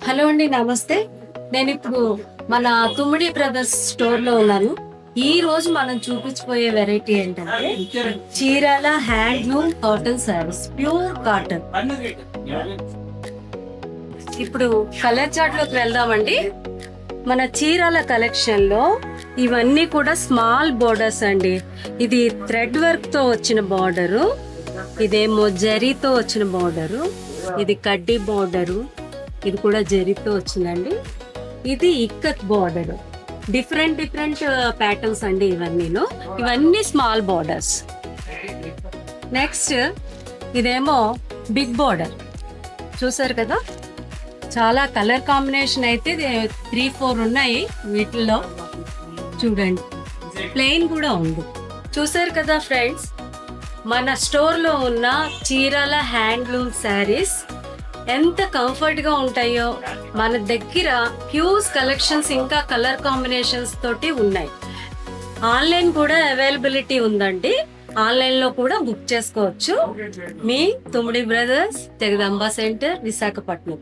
Hello అండి, నమస్తే. నేను ఇప్పుడు మన తుమ్మిడి బ్రదర్స్ స్టోర్ లో ఉన్నాను. ఈ రోజు మనం చూపించబోయే వెరైటీ ఏంటంటే Chirala handloom cotton saris, pure cotton. ఇప్పుడు కలర్ చార్ట్ లోకి వెళ్దామండి. మన చీరాల కలెక్షన్ లో ఇవన్నీ కూడా స్మాల్ బోర్డర్స్ అండి. ఇది థ్రెడ్ వర్క్ తో వచ్చిన బార్డరు, ఇదేమో జరీతో వచ్చిన బార్డరు, ఇది కడ్డీ బార్డరు, ఇది కూడా జరీతో వచ్చిందండి. ఇది ఇక్కత్ బార్డర్. డిఫరెంట్ ప్యాటర్న్స్ అండి ఇవన్నీ స్మాల్ బార్డర్స్. నెక్స్ట్ ఇదేమో బిగ్ బార్డర్, చూసారు కదా. చాలా కలర్ కాంబినేషన్ అయితే 3-4 ఉన్నాయి వీటిల్లో. చూడండి, ప్లెయిన్ కూడా ఉంది. చూసారు కదా ఫ్రెండ్స్, మన స్టోర్ లో ఉన్న చీరాల హ్యాండ్లూమ్ శారీస్ ఎంత కంఫర్ట్ గా ఉంటాయో. మన దగ్గర హ్యూజ్ కలెక్షన్స్ ఇంకా కలర్ కాంబినేషన్స్ తోటి ఉన్నాయి. ఆన్లైన్ కూడా అవైలబిలిటీ ఉందండి. ఆన్లైన్ లో కూడా బుక్ చేసుకోవచ్చు. మీ తుమ్మిడి బ్రదర్స్, జగదాంబ సెంటర్, విశాఖపట్నం.